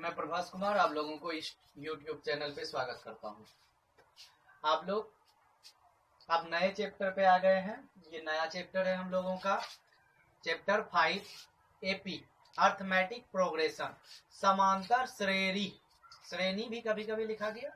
मैं प्रभास कुमार आप लोगों को इस YouTube चैनल पे स्वागत करता हूँ। आप लोग अब नए चैप्टर पे आ गए हैं। ये नया चैप्टर है हम लोगों का, चैप्टर 5 एपी अर्थमेटिक प्रोग्रेशन, समांतर श्रेणी। श्रेणी भी कभी कभी लिखा गया,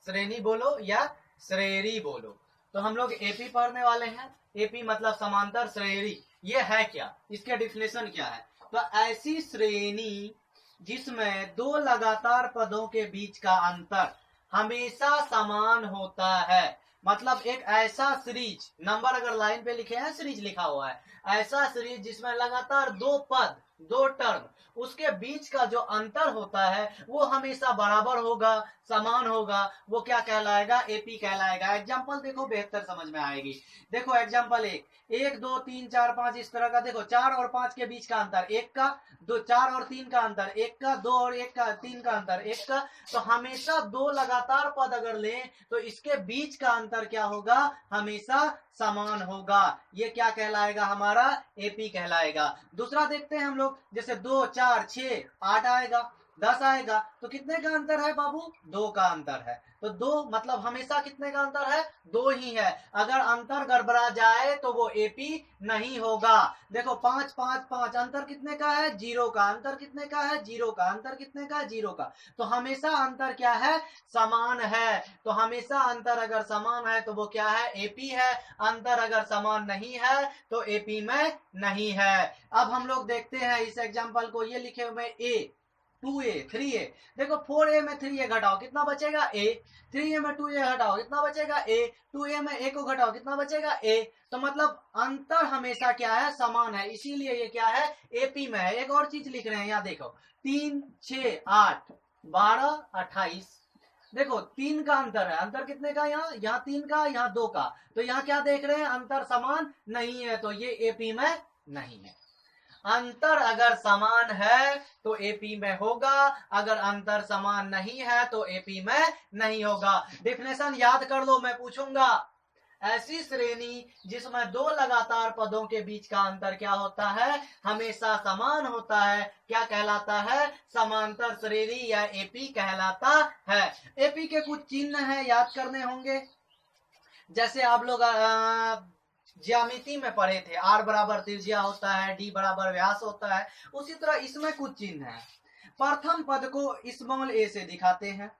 श्रेणी बोलो या श्रेणी बोलो। तो हम लोग एपी पढ़ने वाले हैं। एपी मतलब समांतर श्रेणी। ये है क्या, इसके डिफिनेशन क्या है? तो ऐसी श्रेणी जिसमें दो लगातार पदों के बीच का अंतर हमेशा समान होता है। मतलब एक ऐसा सीरीज, नंबर अगर लाइन पे लिखे हैं सीरीज लिखा हुआ है, ऐसा सीरीज जिसमें लगातार दो पद, दो टर्म, उसके बीच का जो अंतर होता है वो हमेशा बराबर होगा, समान होगा, वो क्या कहलाएगा? एपी कहलाएगा। एग्जांपल देखो, बेहतर समझ में आएगी। देखो एग्जांपल 1 2 3 4 5 इस तरह का। देखो 4 और 5 के बीच का अंतर 1 का, 2 4 और 3 का अंतर 1 का, 2 और 1 का 3 का अंतर 1 का। तो हमेशा दो लगातार पद अगर लें तो इसके बीच का अंतर क्या होगा? हमेशा समान होगा। ये क्या कहलाएगा? हमारा एपी कहलाएगा। दूसरा देखते हैं हम लोग, जैसे 2 4 6 8 आएगा, 10 आएगा, तो कितने का अंतर है बाबू? 2 का अंतर है। तो 2 मतलब हमेशा कितने का अंतर है? 2 ही है। अगर अंतर गड़बड़ा जाए तो वो एपी नहीं होगा। देखो 5 5 5 अंतर कितने का है? 0 का। अंतर कितने का है? 0 का। अंतर कितने का है? 0 का। तो हमेशा अंतर क्या है? समान है। तो हमेशा अंतर अगर समान है तो वो क्या है? एपी है। अंतर अगर समान नहीं है तो एपी में नहीं है। अब हम लोग देखते हैं इस एग्जांपल को। ये लिखे हुए ए 2a 3a। देखो 4a में 3a घटाओ कितना बचेगा? a। 3a में 2a घटाओ कितना बचेगा? a। 2a में a को घटाओ कितना बचेगा? a। तो मतलब अंतर हमेशा क्या है? समान है। इसीलिए ये क्या है? एपी में है। एक और चीज लिख रहे हैं, यहाँ देखो 3 6 8 12 28। देखो 3 का अंतर है। अंतर कितने का? यहाँ 3 का, यहाँ 2 का। तो यहाँ क्या देख रहे हैं? अंतर समान नहीं है, तो ये एपी में नहीं है। अंतर अगर समान है तो एपी में होगा, अगर अंतर समान नहीं है तो एपी में नहीं होगा। डेफिनेशन याद कर लो, मैं पूछूंगा। ऐसी श्रेणी जिसमें दो लगातार पदों के बीच का अंतर क्या होता है? हमेशा समान होता है। क्या कहलाता है? समांतर श्रेणी या एपी कहलाता है। एपी के कुछ चिन्ह हैं, याद करने होंगे। जैसे आप लोग ज्यामिति में पढ़े थे, आर बराबर त्रिज्या होता है, डी बराबर व्यास होता है, उसी तरह इसमें कुछ चिन्ह है। प्रथम पद को स्मॉल ए से दिखाते हैं,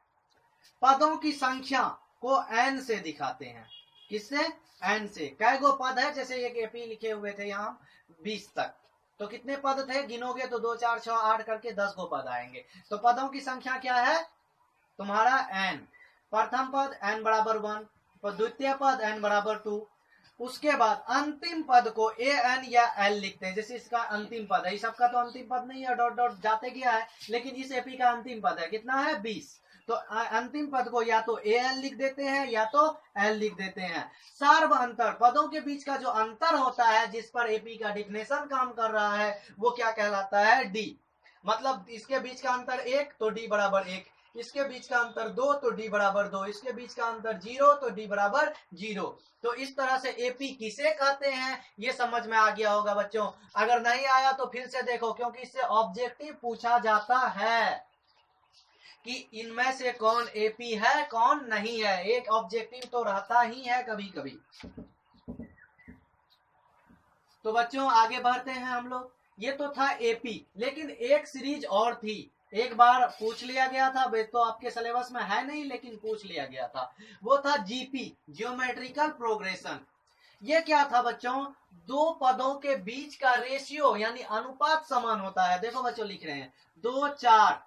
पदों की संख्या को एन से दिखाते हैं। किससे? एन से। कै गो पद है? जैसे एक एपी लिखे हुए थे यहाँ 20 तक, तो कितने पद थे? गिनोगे तो 2 4 6 8 करके 10 गो पद आएंगे। तो पदों की संख्या क्या है तुम्हारा? एन। प्रथम पद एन बराबर 1, द्वितीय पद एन बराबर 2। उसके बाद अंतिम पद को ए एन या एल लिखते हैं। जैसे इसका अंतिम पद है, इस सबका तो अंतिम पद नहीं है, डॉट डॉट जाते गया है, लेकिन इस एपी का अंतिम पद है कितना है? 20। तो अंतिम पद को या तो ए एल लिख देते हैं या तो एल लिख देते हैं। सार्व अंतर, पदों के बीच का जो अंतर होता है जिस पर एपी का डिफिनेशन काम कर रहा है वो क्या कहलाता है? डी। मतलब इसके बीच का अंतर 1 तो डी बराबर 1, इसके बीच का अंतर 2 तो डी बराबर 2, इसके बीच का अंतर 0 तो डी बराबर 0। तो इस तरह से एपी किसे कहते हैं ये समझ में आ गया होगा बच्चों। अगर नहीं आया तो फिर से देखो, क्योंकि इससे ऑब्जेक्टिव पूछा जाता है कि इनमें से कौन एपी है कौन नहीं है। एक ऑब्जेक्टिव तो रहता ही है कभी कभी। तो बच्चों आगे बढ़ते हैं हम लोग। ये तो था एपी, लेकिन एक सीरीज और थी, एक बार पूछ लिया गया था, तो आपके सिलेबस में है नहीं लेकिन पूछ लिया गया था। वो था जीपी, ज्योमेट्रिकल प्रोग्रेशन। ये क्या था बच्चों? दो पदों के बीच का रेशियो यानी अनुपात समान होता है। देखो बच्चों लिख रहे हैं 2 4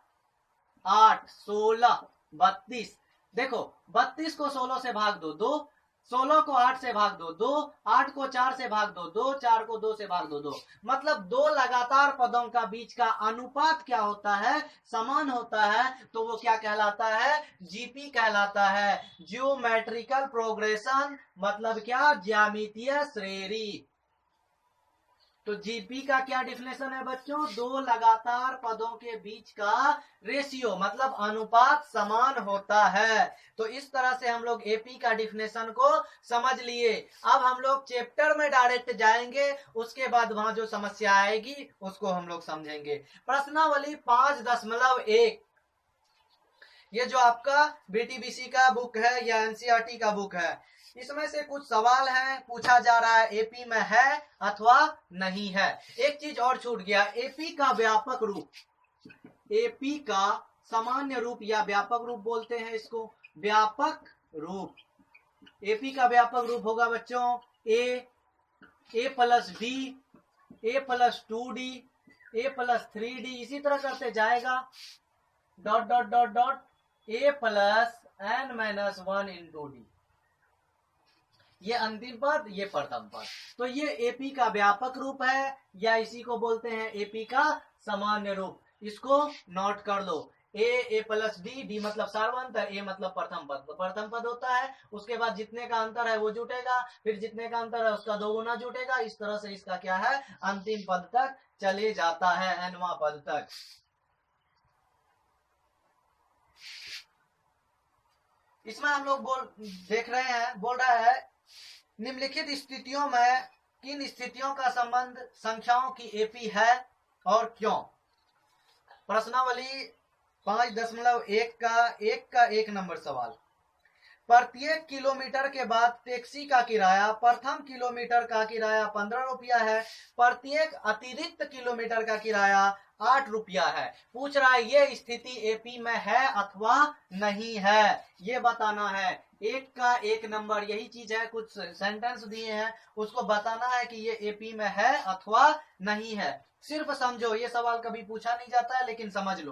8 16 32। देखो 32 को 16 से भाग दो 2, 16 को 8 से भाग दो 2, 8 को 4 से भाग दो 2, 4 को 2 से भाग दो 2। मतलब दो लगातार पदों का बीच का अनुपात क्या होता है? समान होता है। तो वो क्या कहलाता है? जीपी कहलाता है। ज्योमेट्रिकल प्रोग्रेशन मतलब क्या? ज्यामितीय श्रेणी। तो जीपी का क्या डिफिनेशन है बच्चों? दो लगातार पदों के बीच का रेशियो मतलब अनुपात समान होता है। तो इस तरह से हम लोग एपी का डिफिनेशन को समझ लिए। अब हम लोग चैप्टर में डायरेक्ट जाएंगे, उसके बाद वहां जो समस्या आएगी उसको हम लोग समझेंगे। प्रश्नावली 5.1 ये जो आपका BTBC का बुक है या NCERT का बुक है, इसमें से कुछ सवाल हैं, पूछा जा रहा है एपी में है अथवा नहीं है। एक चीज और छूट गया, एपी का व्यापक रूप, एपी का सामान्य रूप या व्यापक रूप बोलते हैं इसको, व्यापक रूप। एपी का व्यापक रूप होगा बच्चों ए प्लस बी, ए प्लस 2d, ए प्लस 3d, इसी तरह करते जाएगा, dot dot dot dot A plus n minus 1 into D. ये अंतिम पद, ये प्रथम पद। तो ये एपी का व्यापक रूप है या इसी को बोलते हैं एपी का सामान्य रूप। इसको नोट कर लो, ए प्लस डी, डी मतलब सार्वंतर, ए मतलब प्रथम पद। तो प्रथम पद होता है, उसके बाद जितने का अंतर है वो जुटेगा, फिर जितने का अंतर है उसका दोगुना जुटेगा। इस तरह से इसका क्या है, अंतिम पद तक चले जाता है, nवां पद तक। इसमें हम लोग देख रहे हैं, बोल रहा है निम्नलिखित स्थितियों में किन स्थितियों का संबंध संख्याओं की एपी है और क्यों। प्रश्नावली 5.1 का 1 नंबर सवाल। प्रत्येक किलोमीटर के बाद टैक्सी का किराया प्रथम किलोमीटर का किराया 15 रुपया है, प्रत्येक अतिरिक्त किलोमीटर का किराया 8 रुपया है। पूछ रहा है ये स्थिति एपी में है अथवा नहीं है, ये बताना है। 1 का 1 नंबर यही चीज है, कुछ सेंटेंस दिए हैं, उसको बताना है कि ये एपी में है अथवा नहीं है। सिर्फ समझो, ये सवाल कभी पूछा नहीं जाता है लेकिन समझ लो।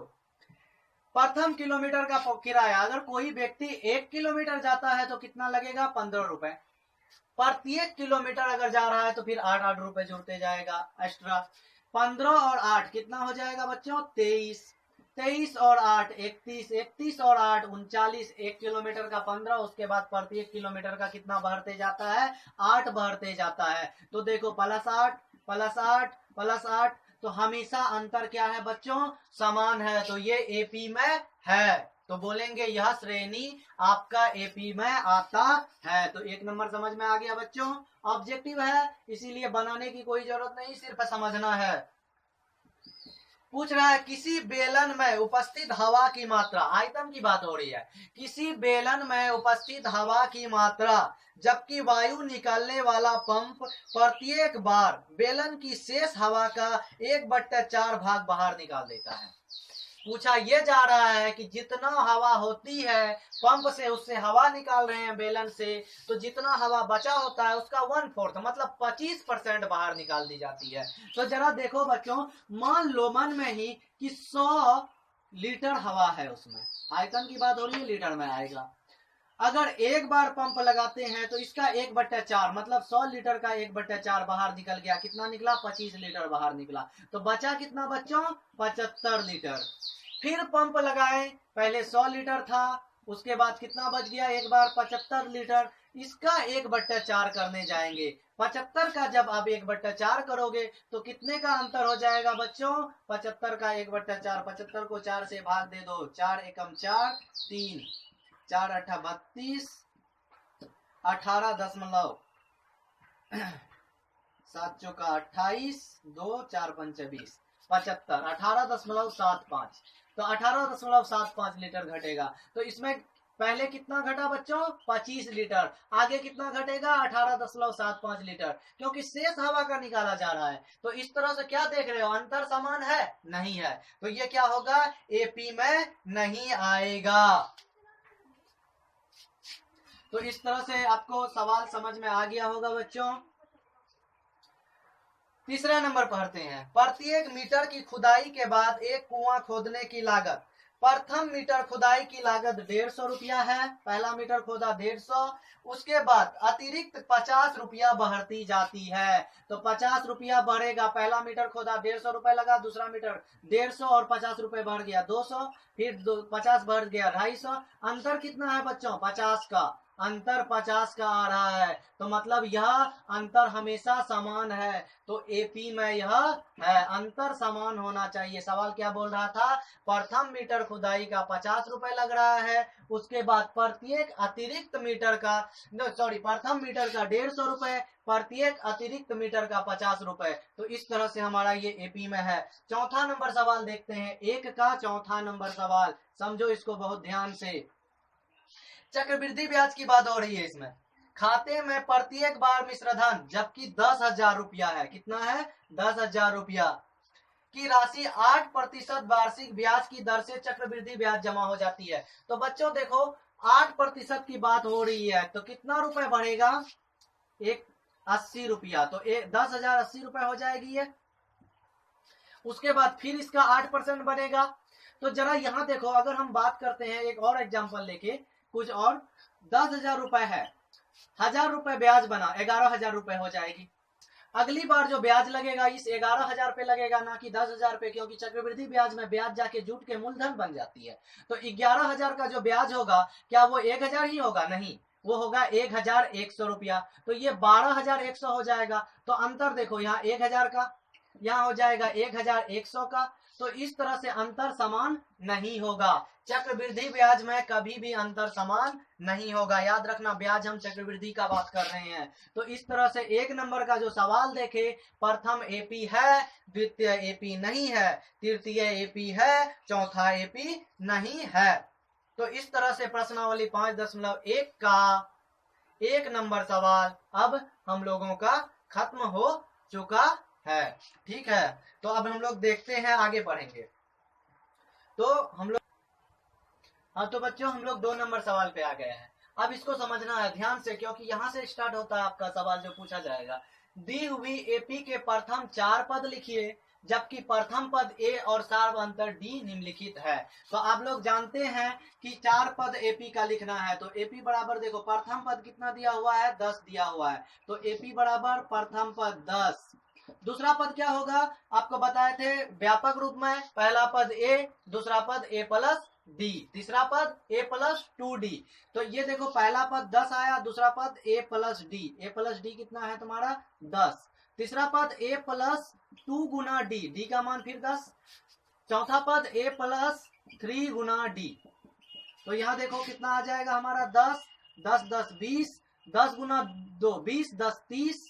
प्रथम किलोमीटर का किराया, अगर कोई व्यक्ति 1 किलोमीटर जाता है तो कितना लगेगा, 15 रुपए। प्रत्येक किलोमीटर अगर जा रहा है तो फिर 8 रुपए जुड़ते जाएगा एक्स्ट्रा। 15 और 8 कितना हो जाएगा बच्चों, 23। 23 और 8 31, 31 और 8 39। 1 किलोमीटर का 15, उसके बाद प्रत्येक किलोमीटर का कितना बढ़ते जाता है, 8 बढ़ते जाता है। तो देखो +8 +8 +8, तो हमेशा अंतर क्या है बच्चों, समान है। तो ये एपी में है, तो बोलेंगे यह श्रेणी आपका एपी में आता है। तो 1 नंबर समझ में आ गया बच्चों। ऑब्जेक्टिव है इसीलिए बनाने की कोई जरूरत नहीं, सिर्फ समझना है। पूछ रहा है किसी बेलन में उपस्थित हवा की मात्रा, आयतन की बात हो रही है, किसी बेलन में उपस्थित हवा की मात्रा जबकि वायु निकालने वाला पंप प्रत्येक बार बेलन की शेष हवा का 1/4 भाग बाहर निकाल देता है। पूछा ये जा रहा है कि जितना हवा होती है पंप से, उससे हवा निकाल रहे हैं बेलन से, तो जितना हवा बचा होता है उसका 1/4 मतलब 25% बाहर निकाल दी जाती है। तो जरा देखो बच्चों, मान लो मन में ही कि 100 लीटर हवा है, उसमें आयतन की बात हो रही है, लीटर में आएगा। अगर एक बार पंप लगाते हैं तो इसका 1/4 मतलब 100 लीटर का 1/4 बाहर निकल गया। कितना निकला, 25 लीटर बाहर निकला। तो बचा कितना बच्चों, 75 लीटर। फिर पंप लगाए, पहले 100 लीटर था, उसके बाद कितना बच गया, एक बार 75 लीटर। इसका 1/4 करने जाएंगे। 75 का जब आप 1/4 करोगे तो कितने का अंतर हो जाएगा बच्चों, 75 का 1/4, 75 को 4 से भाग दे दो, 4 एकम 4, 3 4 8 32, 18 7 चौका 28, 2 4 5 20, 75, 18.75। तो 18.75 लीटर घटेगा। तो इसमें पहले कितना घटा बच्चों, 25 लीटर। आगे कितना घटेगा, 18.75 लीटर, क्योंकि शेष हवा का निकाला जा रहा है। तो इस तरह से क्या देख रहे हो, अंतर समान है, नहीं है। तो ये क्या होगा, एपी में नहीं आएगा। तो इस तरह से आपको सवाल समझ में आ गया होगा बच्चों। तीसरा नंबर पढ़ते हैं। प्रत्येक मीटर की खुदाई के बाद एक कुआं खोदने की लागत, प्रथम मीटर खुदाई की लागत 150 रुपया है, पहला मीटर खोदा 150, उसके बाद अतिरिक्त 50 रुपया बढ़ती जाती है। तो 50 रुपया बढ़ेगा, पहला मीटर खोदा 150 रुपए लगा, दूसरा मीटर 150 और 50 रुपए बढ़ गया 200, फिर 50 बढ़ गया 250। अंतर कितना है बच्चों, 50 का। अंतर 50 का आ रहा है, तो मतलब यह अंतर हमेशा समान है। तो एपी में यह है, अंतर समान होना चाहिए। सवाल क्या बोल रहा था, प्रथम मीटर खुदाई का 50 रुपए लग रहा है, उसके बाद प्रत्येक अतिरिक्त मीटर का प्रथम मीटर का 150 रुपए, प्रत्येक अतिरिक्त मीटर का 50 रुपए। तो इस तरह से हमारा ये एपी में है। चौथा नंबर सवाल देखते हैं, एक का चौथा नंबर सवाल, समझो इसको बहुत ध्यान से। चक्रवृद्धि ब्याज की बात हो रही है इसमें। खाते में प्रत्येक बार मिश्रधन जबकि 10,000 रुपया है, कितना है 10,000 रुपया की राशि 8% वार्षिक ब्याज की दर से चक्रवृद्धि ब्याज जमा हो जाती है। तो बच्चों देखो 8% की बात हो रही है, तो कितना रुपए बढ़ेगा, 80 रुपया। तो 10,000 80 रुपए हो जाएगी ये। उसके बाद फिर इसका 8% बनेगा। तो जरा यहां देखो, अगर हम बात करते हैं एक और एग्जांपल लेके कुछ और, 10,000 रुपए है, 1,000 रुपए ब्याज बना, 11,000 रुपए हो जाएगी। अगली बार जो ब्याज लगेगा इस 11,000 पे लगेगा, ना कि 10,000 पे, क्योंकि चक्रवृद्धि ब्याज में ब्याज जाके जुट के मूलधन बन जाती है। तो 11,000 का जो ब्याज होगा क्या वो 1,000 ही होगा, नहीं, वो होगा 1,100 रुपया। तो ये 12,100 हो जाएगा। तो अंतर देखो, यहाँ 1,000 का, यहाँ हो जाएगा 1,100 का। तो इस तरह से अंतर समान नहीं होगा। चक्रवृद्धि ब्याज में कभी भी अंतर समान नहीं होगा, याद रखना, ब्याज हम चक्रवृद्धि का बात कर रहे हैं। तो इस तरह से एक नंबर का जो सवाल देखे, प्रथम एपी है, द्वितीय एपी नहीं है, तृतीय एपी है, चौथा एपी नहीं है। तो इस तरह से प्रश्नावली 5.1 का एक नंबर सवाल अब हम लोगों का खत्म हो चुका है। ठीक है, तो अब हम लोग देखते हैं, आगे बढ़ेंगे। तो हम लोग, हाँ तो बच्चों हम लोग 2 नंबर सवाल पे आ गए हैं। अब इसको समझना है ध्यान से, क्योंकि यहां से स्टार्ट होता है आपका सवाल जो पूछा जाएगा। दी हुई एपी के प्रथम 4 पद लिखिए, जबकि प्रथम पद ए और सार्वअंतर डी निम्नलिखित है। तो आप लोग जानते हैं कि 4 पद एपी का लिखना है। तो एपी बराबर देखो, प्रथम पद कितना दिया हुआ है, 10 दिया हुआ है। तो एपी बराबर प्रथम पद 10। दूसरा पद क्या होगा, आपको बताए थे व्यापक रूप में, पहला पद ए, दूसरा पद ए प्लस डी, तीसरा पद ए प्लस 2d। तो ये देखो पहला पद 10 आया, दूसरा पद ए प्लस डी, ए प्लस डी कितना है तुम्हारा 10, तीसरा पद ए प्लस 2 गुना डी, डी का मान फिर 10, चौथा पद ए प्लस 3 गुना डी। तो यहाँ देखो कितना आ जाएगा हमारा 10, 10 10 20, 10 गुना 2 20, 10 30,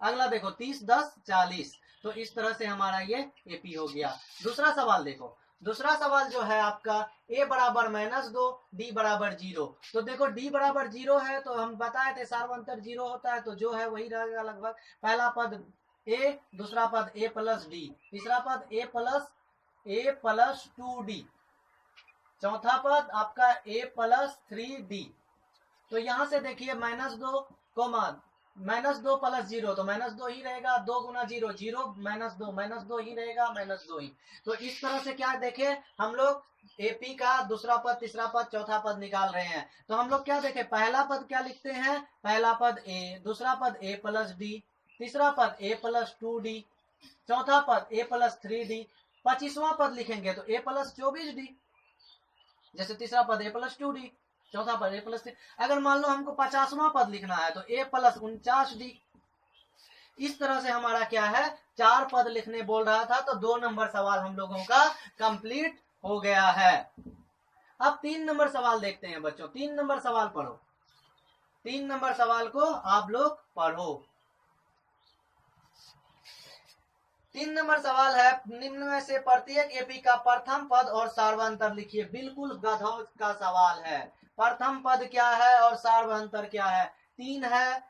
अगला देखो 30 10 40। तो इस तरह से हमारा ये एपी हो गया। दूसरा सवाल देखो, दूसरा सवाल जो है आपका a बराबर -2, d बराबर 0। तो देखो d बराबर 0 है, तो हम बताए थे सार्वअंतर 0 होता है, तो जो है वही रहेगा लगभग। पहला पद a, दूसरा पद a प्लस डी, तीसरा पद a प्लस 2d, चौथा पद आपका a प्लस 3d। तो यहां से देखिए -2 -2 प्लस 0, तो -2 ही रहेगा, 2 गुना 0 0, -2 ही रहेगा, -2 ही। तो इस तरह से क्या देखे हम लोग एपी का दूसरा पद, तीसरा पद, चौथा पद निकाल रहे हैं। तो हम लोग क्या देखे, पहला पद क्या लिखते हैं, पहला पद ए, दूसरा पद ए प्लस डी, तीसरा पद ए प्लस 2d, चौथा पद ए प्लस 3d, 25वां पद लिखेंगे तो ए प्लस 24d, जैसे तीसरा पद ए प्लस 2d, चौथा पद ए प्लस 3। अगर मान लो हमको 50वां पद लिखना है तो ए प्लस 49d। इस तरह से हमारा क्या है, 4 पद लिखने बोल रहा था। तो 2 नंबर सवाल हम लोगों का कंप्लीट हो गया है। अब 3 नंबर सवाल देखते हैं बच्चों। 3 नंबर सवाल पढ़ो, 3 नंबर सवाल को आप लोग पढ़ो। 3 नंबर सवाल है, निम्न में से प्रत्येक एपी का प्रथम पद और सार्वअंतर लिखिए। बिल्कुल गधों का सवाल है। प्रथम पद क्या है और सार्वअंतर क्या है, 3 है,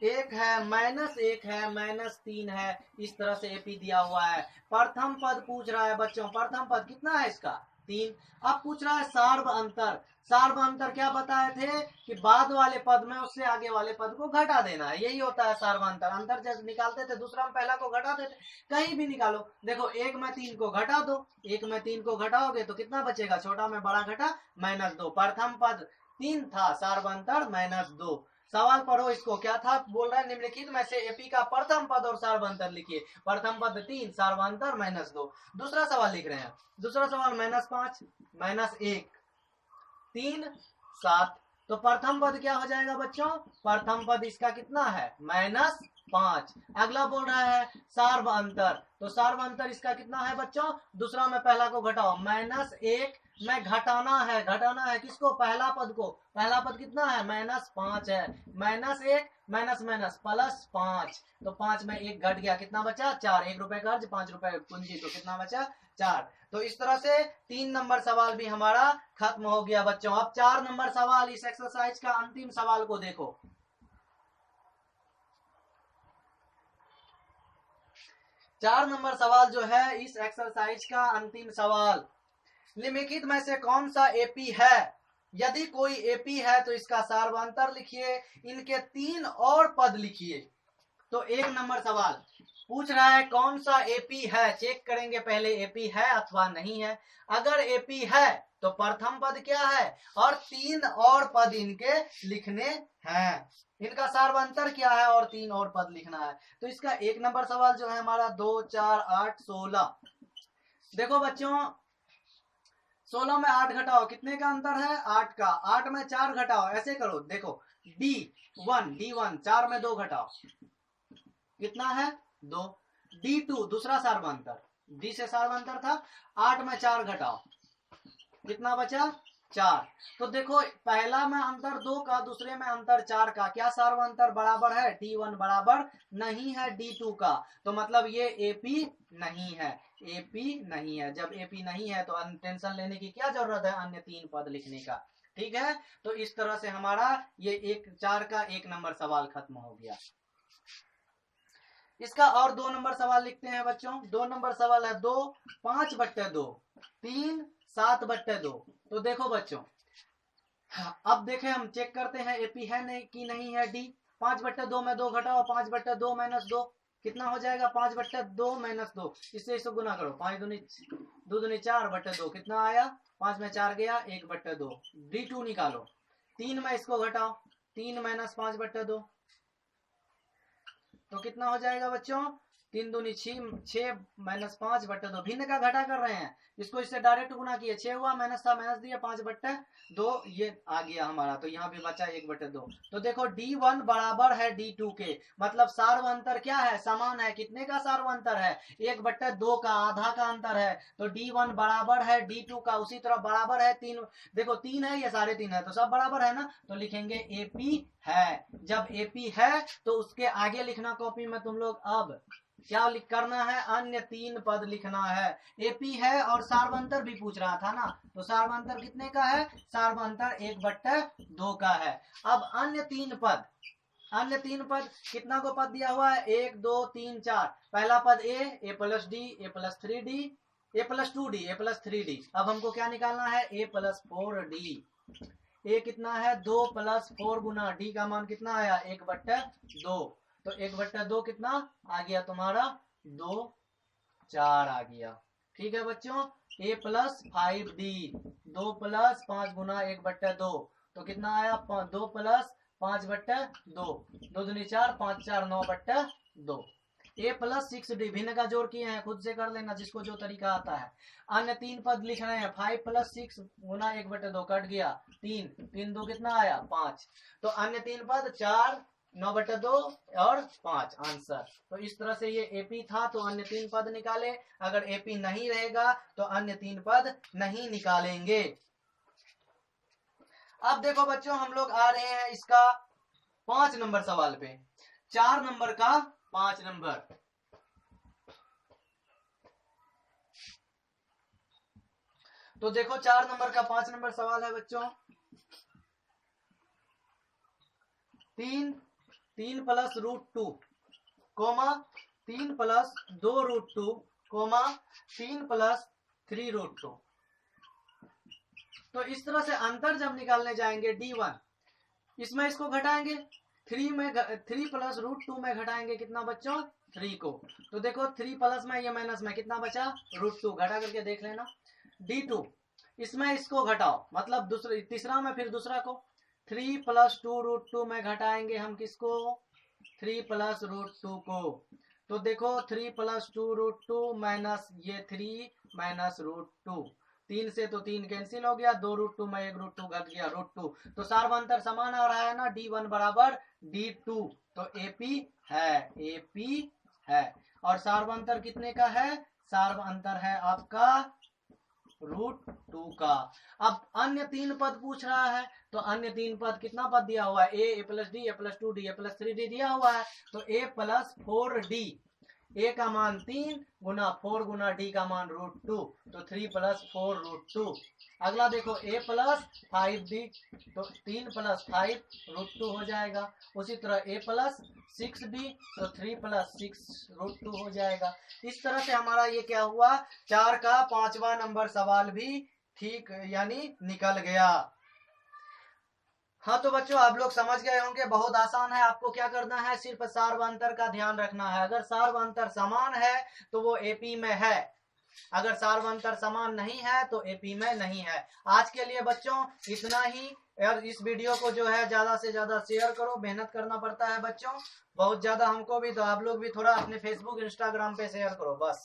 1 है, -1 है, -3 है। इस तरह से एपी दिया हुआ है। प्रथम पद पूछ रहा है बच्चों, प्रथम पद कितना है इसका 3। अब पूछ रहा है सार्वअंतर। सार्वअंतर क्या बताए थे कि बाद वाले पद में उससे आगे वाले पद को घटा देना है, यही होता है सार्वअंतर। अंतर जब निकालते थे दूसरा में पहला को घटा देते, कहीं भी निकालो। देखो 1 में 3 को घटा दो, 1 में 3 को घटाओगे तो कितना बचेगा, छोटा में बड़ा घटा -2। प्रथम पद 3 था, सार्वअंतर -2। सवाल पढ़ो इसको, क्या था, बोल रहा है निम्नलिखित में से एपी का प्रथम पद और सार्वअंतर लिखिए। प्रथम पद 3, सार्वअंतर -2। दूसरा सवाल लिख रहे हैं, दूसरा सवाल -5 -1 3 7। तो प्रथम पद क्या हो जाएगा बच्चों, प्रथम पद इसका कितना है -5। अगला बोल रहा है सार्व अंतर, तो सार्व अंतर इसका कितना है बच्चों, दूसरा में पहला को घटाओ, -1 में घटाना है किसको, पहला पद को, पहला पद कितना है -5 है, -1 माइनस +5, तो 5 में 1 घट गया, कितना बचा 4, 1 रुपए कर्ज 5 रुपए पूंजी, तो कितना बचा 4। तो इस तरह से 3 नंबर सवाल भी हमारा खत्म हो गया बच्चों। अब 4 नंबर सवाल इस एक्सरसाइज का अंतिम सवाल को देखो। 4 नंबर सवाल जो है इस एक्सरसाइज का अंतिम सवाल, निम्नलिखित में से कौन सा एपी है, यदि कोई एपी है तो इसका सार्वंतर लिखिए, इनके 3 और पद लिखिए। तो 1 नंबर सवाल पूछ रहा है कौन सा एपी है, चेक करेंगे पहले एपी है अथवा नहीं है। अगर एपी है तो प्रथम पद क्या है और 3 और पद इनके लिखने हैं, इनका सार्वंतर क्या है और 3 और पद लिखना है। तो इसका 1 नंबर सवाल जो है हमारा 2 4 8 16। देखो बच्चों 16 में 8 घटाओ, कितने का अंतर है 8 का, 8 में 4 घटाओ, ऐसे करो, देखो D1 4 में 2 घटाओ, कितना है 2। D2 दूसरा सार्वंतर, D से सार्वंतर था, 8 में 4 घटाओ, कितना बचा 4। तो देखो पहला में अंतर 2 का, दूसरे में अंतर 4 का, क्या सार्वंतर बराबर है, D1 बराबर नहीं है D2 का, तो मतलब ये एपी नहीं है, एपी नहीं है। जब एपी नहीं है तो टेंशन लेने की क्या जरूरत है, अन्य 3 पद लिखने का, ठीक है। तो इस तरह से हमारा ये 4 का 1 नंबर सवाल खत्म हो गया। इसका और 2 नंबर सवाल लिखते हैं बच्चों। 2 नंबर सवाल है 2 5/2 3 7/2। तो देखो बच्चों अब देखें, हम चेक करते हैं एपी है नहीं कि नहीं है डी। 5/2 में 2 घटाओ, 5/2 - 2 कितना हो जाएगा 5/2 - 2, इससे इसको गुना करो, 5 दूनी 2 दूनी 4/2, कितना आया 5 में 4 गया 1/2। D2 निकालो, 3 में इसको घटाओ, 3 - 5/2, तो कितना हो जाएगा बच्चों 3 दूनी 6 - 5/2। भिन्न का घटा कर रहे हैं, इसको इससे डायरेक्ट गुना किए, 6 हुआ, माइनस था माइनस दिया, 5/2 ये आ गया हमारा, तो यहाँ भी बचा 1/2। तो देखो D1 बराबर है D2 के, मतलब सार्वंतर क्या है, समान है। कितने का सार्वंतर है 1/2 का, आधा का अंतर है। तो D1 बराबर है D2 का, उसी तरह बराबर है 3, देखो 3 है, ये 3.5 है, तो सब बराबर है ना, तो लिखेंगे एपी है। जब एपी है तो उसके आगे लिखना कॉपी में तुम लोग, अब क्या करना है, अन्य 3 पद लिखना है। एपी है और सार्वंतर भी पूछ रहा था ना, तो सार्वंतर कितने का है, सार्वंतर 1/2 का है। अब अन्य 3 पद, अन्य 3 पद कितना को पद दिया हुआ है 1 2 3 4। पहला पद a + d, a + 3d, a + 2d, a + 3d। अब हमको क्या निकालना है a + 4d। ए कितना है 2 + 4 गुना डी का मान कितना आया 1/2, तो 1/2 कितना आ गया तुम्हारा 2 4 आ गया, ठीक है बच्चों। a + 5d, 2 + 5 गुना 1/2, तो कितना आया 2 + 5/2, 2 दूनी 4, 5 4 9/2। a + 6d, भिन्न का जोड़ किए हैं, खुद से कर लेना जिसको जो तरीका आता है। अन्य 3 पद लिख रहे हैं, 5 + 6 गुना 1/2 कट गया 3, 3 2 कितना आया 5। तो अन्य 3 पद 4 9/2 और 5 आंसर। तो इस तरह से ये एपी था तो अन्य 3 पद निकाले, अगर एपी नहीं रहेगा तो अन्य 3 पद नहीं निकालेंगे। अब देखो बच्चों हम लोग आ रहे हैं इसका 5 नंबर सवाल पे, 4 नंबर का 5 नंबर। तो देखो 4 नंबर का 5 नंबर सवाल है बच्चों, 3 + √2 कोमा 3 + 2 √2 कोमा 3 + 3 √2। तो इस तरह से अंतर जब निकालने जाएंगे D1, इसमें इसको घटाएंगे, 3 + √2 में घटाएंगे कितना बच्चों 3 को। तो देखो 3 प्लस में या माइनस में कितना बचा √2, घटा करके देख लेना। D2 इसमें इसको घटाओ, मतलब दूसरे तीसरा में फिर दूसरा को 3 + 2 √2 में घटाएंगे हम किसको 3 + √2 को। तो देखो 3 + 2 √2 माइनस ये 3 माइनस √2, 3 से तो 3 कैंसिल हो गया, 2√2 में 1√2 घट गया √2। तो सार्वअंतर समान आ रहा है ना, D1 बराबर D2, तो AP है। और सार्वअंतर कितने का है? सार्वअंतर है आपका √2 का। अब अन्य 3 पद पूछ रहा है, तो अन्य 3 पद कितना पद दिया हुआ है? a plus D, a plus 2d, a plus 3d दिया हुआ है। तो a प्लस 4d, a का मान 3 गुना 4 गुना d का मान √2, तो 3 प्लस 4 √2। अगला देखो a प्लस 5d, तो 3 प्लस 5 √2 हो जाएगा। उसी तरह a प्लस 6d, तो 3 प्लस 6 √2 हो जाएगा। इस तरह से हमारा ये क्या हुआ, 4 का 5वां नंबर सवाल भी ठीक यानी निकल गया। हाँ तो बच्चों आप लोग समझ गए होंगे, बहुत आसान है। आपको क्या करना है, सिर्फ सार्वअंतर का ध्यान रखना है। अगर सार्वअंतर समान है तो वो एपी में है, अगर सार्वअंतर समान नहीं है तो एपी में नहीं है। आज के लिए बच्चों इतना ही। और इस वीडियो को जो है ज्यादा से ज्यादा शेयर करो, मेहनत करना पड़ता है बच्चों बहुत ज्यादा हमको भी, तो आप लोग भी थोड़ा अपने फेसबुक इंस्टाग्राम पे शेयर करो बस।